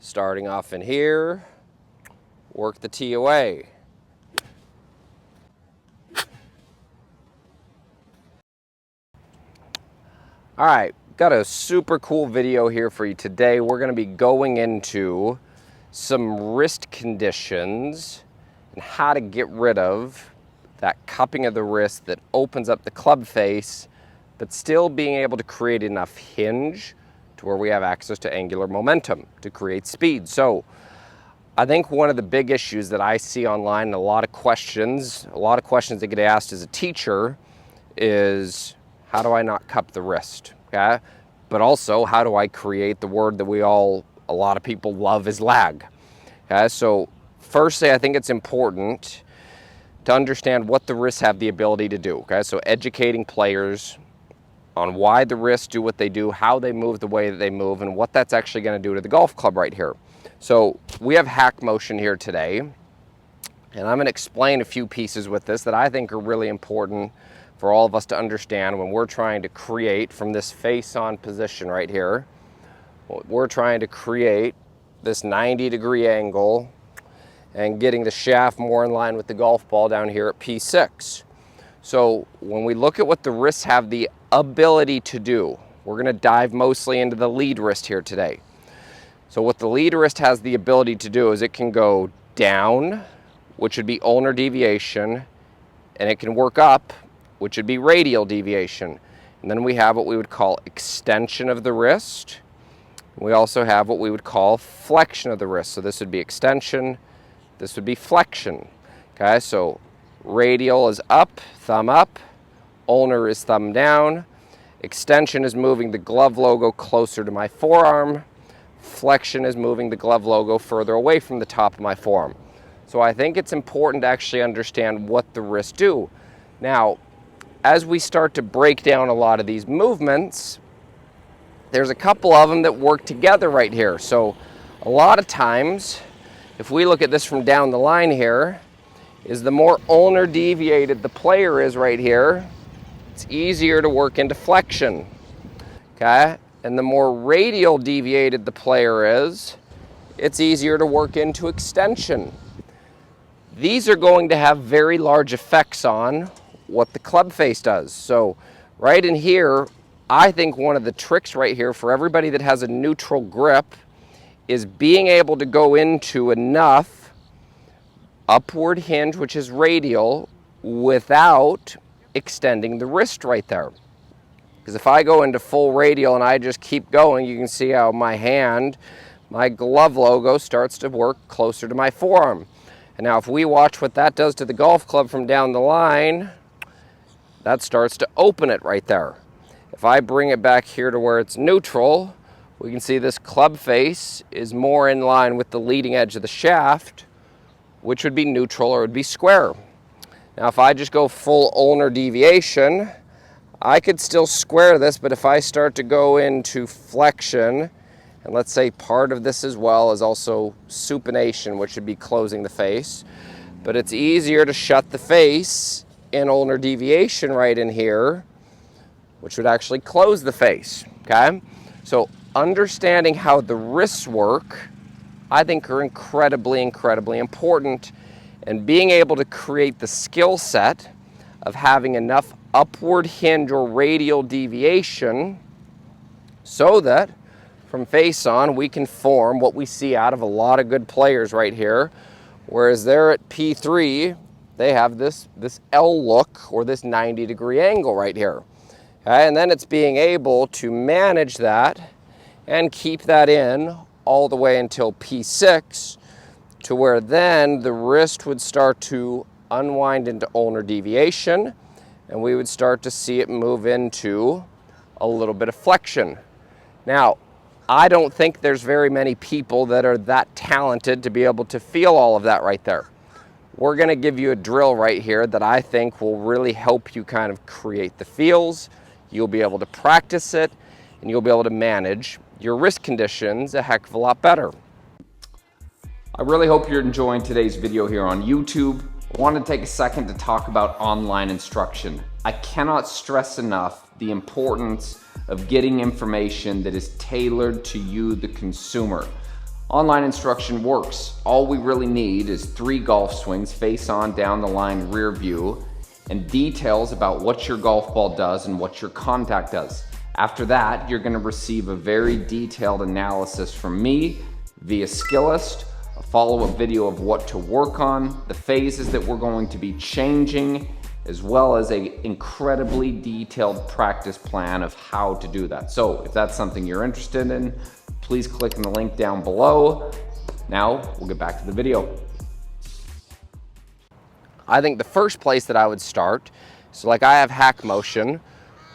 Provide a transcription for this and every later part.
Starting off in here, work the tee away. All right, got a super cool video here for you today. We're going to be going into some wrist conditions and how to get rid of that cupping of the wrist that opens up the club face, but still being able to create enough hinge to where we have access to angular momentum to create speed. So I think one of the big issues that I see online, and a lot of questions that get asked as a teacher is, how do I not cup the wrist? Okay? But also, how do I create the word that a lot of people love is lag? Okay? So firstly, I think it's important to understand what the wrists have the ability to do. Okay? So educating players on why the wrists do what they do, how they move the way that they move, and what that's actually going to do to the golf club right here. So we have HACKMOTION here today, and I'm going to explain a few pieces with this that I think are really important for all of us to understand when we're trying to create from this face-on position right here. We're trying to create this 90-degree angle and getting the shaft more in line with the golf ball down here at P6. So when we look at what the wrists have the ability to do, we're going to dive mostly into the lead wrist here today. So what the lead wrist has the ability to do is it can go down, which would be ulnar deviation, and it can work up, which would be radial deviation. And then we have what we would call extension of the wrist. We also have what we would call flexion of the wrist. So this would be extension, this would be flexion. Okay, so radial is up, thumb up. Ulnar is thumb down. Extension is moving the glove logo closer to my forearm. Flexion is moving the glove logo further away from the top of my forearm. So I think it's important to actually understand what the wrists do. Now, as we start to break down a lot of these movements, there's a couple of them that work together right here. So a lot of times, if we look at this from down the line here, is the more ulnar deviated the player is right here, it's easier to work into flexion, okay? And the more radial deviated the player is, it's easier to work into extension. These are going to have very large effects on what the club face does. So right in here, I think one of the tricks right here for everybody that has a neutral grip is being able to go into enough upward hinge, which is radial, without extending the wrist right there. Because if I go into full radial and I just keep going, you can see how my hand, my glove logo starts to work closer to my forearm. And now if we watch what that does to the golf club from down the line, that starts to open it right there. If I bring it back here to where it's neutral, we can see this club face is more in line with the leading edge of the shaft, which would be neutral or would be square. Now if I just go full ulnar deviation, I could still square this, but if I start to go into flexion, and let's say part of this as well is also supination, which would be closing the face, but it's easier to shut the face in ulnar deviation right in here, which would actually close the face, okay? So understanding how the wrists work, I think are incredibly, incredibly important, and being able to create the skill set of having enough upward hinge or radial deviation so that from face on we can form what we see out of a lot of good players right here, whereas they're at P3, they have this L look or this 90-degree angle right here. Okay? And then it's being able to manage that and keep that in all the way until P6, to where then the wrist would start to unwind into ulnar deviation, and we would start to see it move into a little bit of flexion. Now, I don't think there's very many people that are that talented to be able to feel all of that right there. We're going to give you a drill right here that I think will really help you kind of create the feels. You'll be able to practice it, and you'll be able to manage your wrist conditions a heck of a lot better. I really hope you're enjoying today's video here on YouTube. I want to take a second to talk about online instruction. I cannot stress enough the importance of getting information that is tailored to you, the consumer. Online instruction works. All we really need is 3 golf swings, face on, down the line, rear view, and details about what your golf ball does and what your contact does. After that, you're gonna receive a very detailed analysis from me via Skillist, a follow-up video of what to work on, the phases that we're going to be changing, as well as an incredibly detailed practice plan of how to do that. So if that's something you're interested in, please click on the link down below. Now we'll get back to the video. I think the first place that I would start, so like I have HACKMOTION,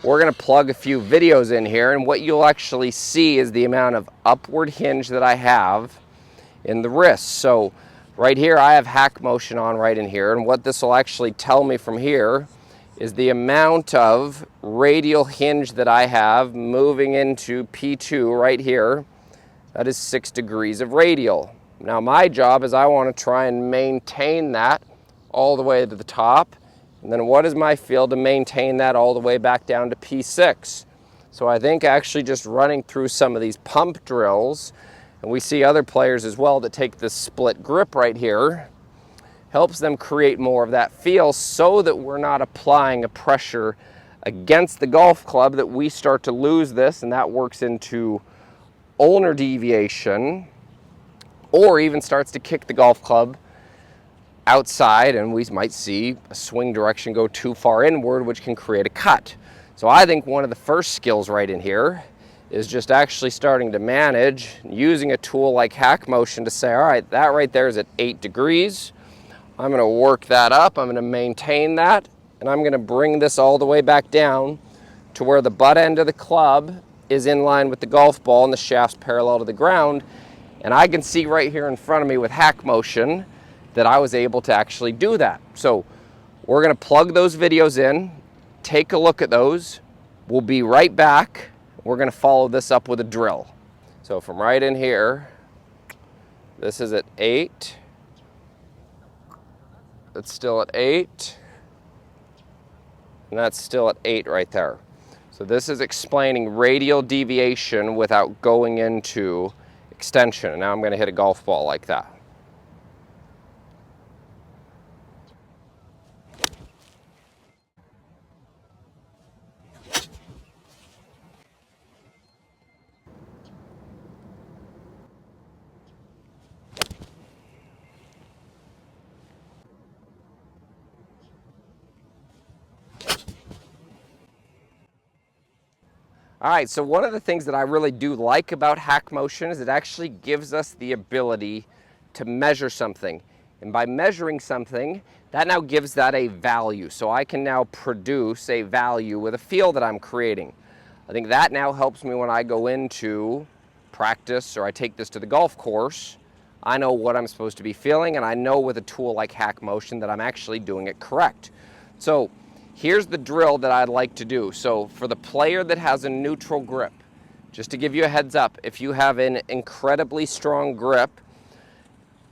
we're gonna plug a few videos in here, and what you'll actually see is the amount of upward hinge that I have in the wrist. So right here I have HACKMOTION on right in here, and what this will actually tell me from here is the amount of radial hinge that I have moving into P2 right here. That is 6 degrees of radial. Now my job is I want to try and maintain that all the way to the top. And then what is my feel to maintain that all the way back down to P6? So I think actually just running through some of these pump drills, and we see other players as well that take this split grip right here, helps them create more of that feel so that we're not applying a pressure against the golf club that we start to lose this, and that works into ulnar deviation, or even starts to kick the golf club outside, and we might see a swing direction go too far inward, which can create a cut. So I think one of the first skills right in here is just actually starting to manage using a tool like HACKMOTION to say, all right, that right there is at 8 degrees. I'm gonna work that up, I'm gonna maintain that, and I'm gonna bring this all the way back down to where the butt end of the club is in line with the golf ball and the shaft's parallel to the ground. And I can see right here in front of me with HACKMOTION that I was able to actually do that. So we're gonna plug those videos in, take a look at those. We'll be right back. We're gonna follow this up with a drill. So from right in here, this is at 8. It's still at 8. And that's still at 8 right there. So this is explaining radial deviation without going into extension. And now I'm gonna hit a golf ball like that. All right, so one of the things that I really do like about HACKMOTION is it actually gives us the ability to measure something. And by measuring something, that now gives that a value. So I can now produce a value with a feel that I'm creating. I think that now helps me when I go into practice or I take this to the golf course. I know what I'm supposed to be feeling, and I know with a tool like HACKMOTION that I'm actually doing it correct. So here's the drill that I'd like to do. So for the player that has a neutral grip, just to give you a heads up, if you have an incredibly strong grip,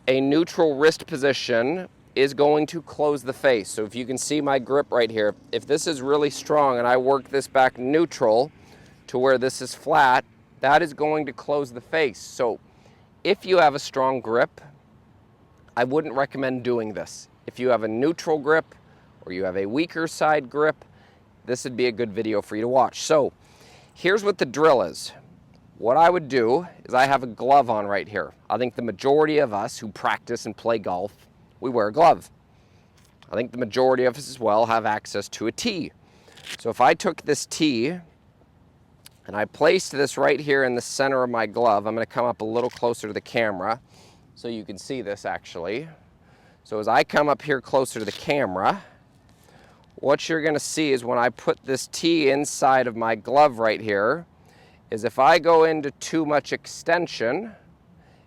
a neutral wrist position is going to close the face. So if you can see my grip right here, if this is really strong and I work this back neutral to where this is flat, that is going to close the face. So if you have a strong grip, I wouldn't recommend doing this. If you have a neutral grip, or you have a weaker side grip, this would be a good video for you to watch. So here's what the drill is. What I would do is I have a glove on right here. I think the majority of us who practice and play golf, we wear a glove. I think the majority of us as well have access to a tee. So if I took this tee and I placed this right here in the center of my glove, I'm gonna come up a little closer to the camera so you can see this actually. So as I come up here closer to the camera, what you're gonna see is when I put this tee inside of my glove right here, is if I go into too much extension,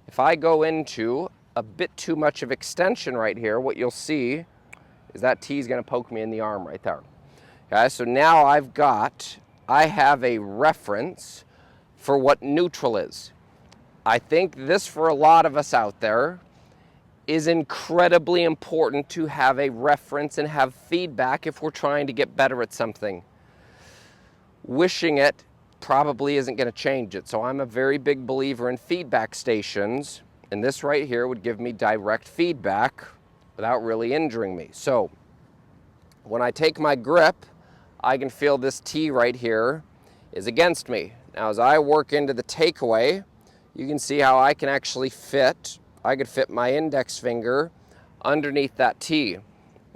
if I go into a bit too much of extension right here, what you'll see is that tee is gonna poke me in the arm right there. Okay, so now I have a reference for what neutral is. I think this for a lot of us out there is incredibly important to have a reference and have feedback if we're trying to get better at something. Wishing it probably isn't going to change it. So I'm a very big believer in feedback stations, and this right here would give me direct feedback without really injuring me. So when I take my grip, I can feel this T right here is against me. Now as I work into the takeaway, you can see how I can actually I could fit my index finger underneath that T.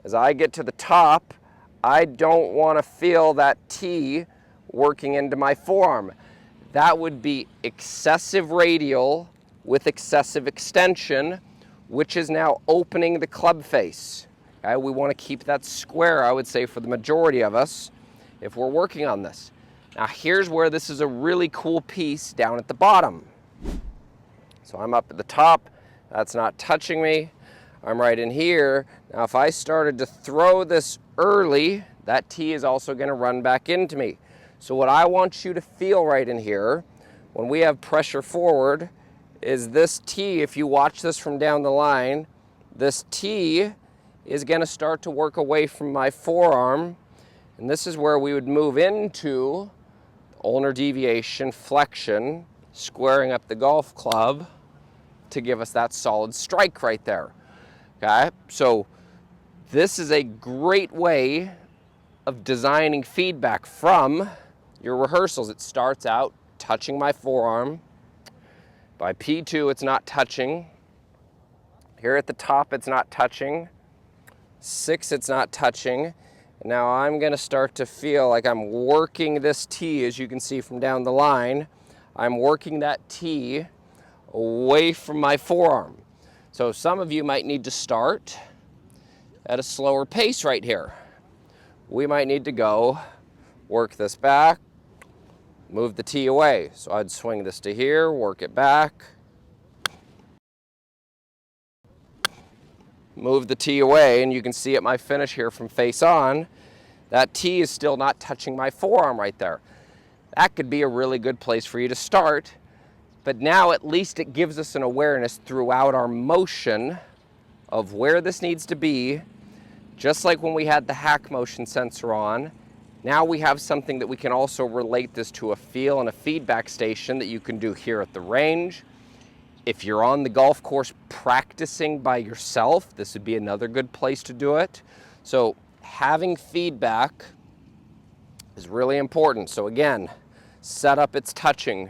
As I get to the top, I don't want to feel that T working into my forearm. That would be excessive radial with excessive extension, which is now opening the club face. Okay, we want to keep that square, I would say, for the majority of us if we're working on this. Now here's where this is a really cool piece down at the bottom. So I'm up at the top, that's not touching me. I'm right in here. Now if I started to throw this early, that T is also going to run back into me. So what I want you to feel right in here, when we have pressure forward, is this T, if you watch this from down the line, this T is going to start to work away from my forearm, and this is where we would move into ulnar deviation, flexion, squaring up the golf club to give us that solid strike right there. Okay, so this is a great way of designing feedback from your rehearsals. It starts out touching my forearm. By P2, it's not touching. Here at the top, it's not touching. 6, it's not touching. And now I'm going to start to feel like I'm working this T, as you can see from down the line. I'm working that T away from my forearm. So some of you might need to start at a slower pace right here. We might need to go work this back, move the T away. So I'd swing this to here, work it back, move the T away, and you can see at my finish here from face on, that T is still not touching my forearm right there. That could be a really good place for you to start, but now at least it gives us an awareness throughout our motion of where this needs to be. Just like when we had the HACKMOTION sensor on, now we have something that we can also relate this to a feel and a feedback station that you can do here at the range. If you're on the golf course practicing by yourself, this would be another good place to do it. So having feedback is really important. So again, setup, it's touching.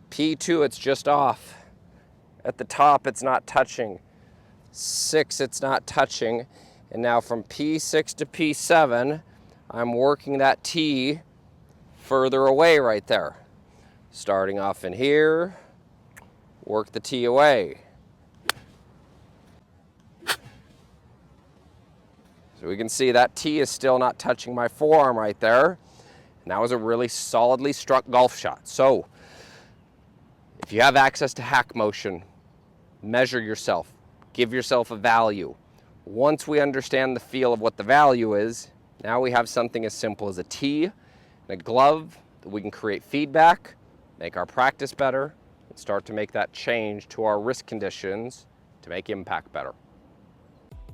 P2, it's just off. At the top, it's not touching. 6, it's not touching. And now from P6 to P7, I'm working that T further away right there. Starting off in here, work the T away. So we can see that T is still not touching my forearm right there. And that was a really solidly struck golf shot. So if you have access to HACKMOTION, measure yourself, give yourself a value. Once we understand the feel of what the value is, now we have something as simple as a T and a glove that we can create feedback, make our practice better, and start to make that change to our wrist conditions to make impact better.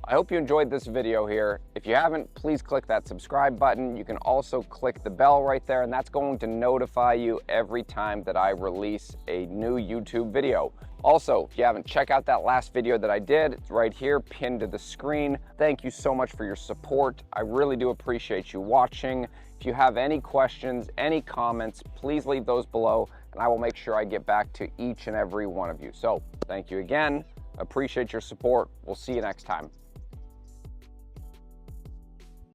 I hope you enjoyed this video here. If you haven't, please click that subscribe button. You can also click the bell right there, and that's going to notify you every time that I release a new YouTube video. Also, if you haven't, check out that last video that I did. It's right here, pinned to the screen. Thank you so much for your support. I really do appreciate you watching. If you have any questions, any comments, please leave those below, and I will make sure I get back to each and every one of you. So, thank you again. Appreciate your support. We'll see you next time.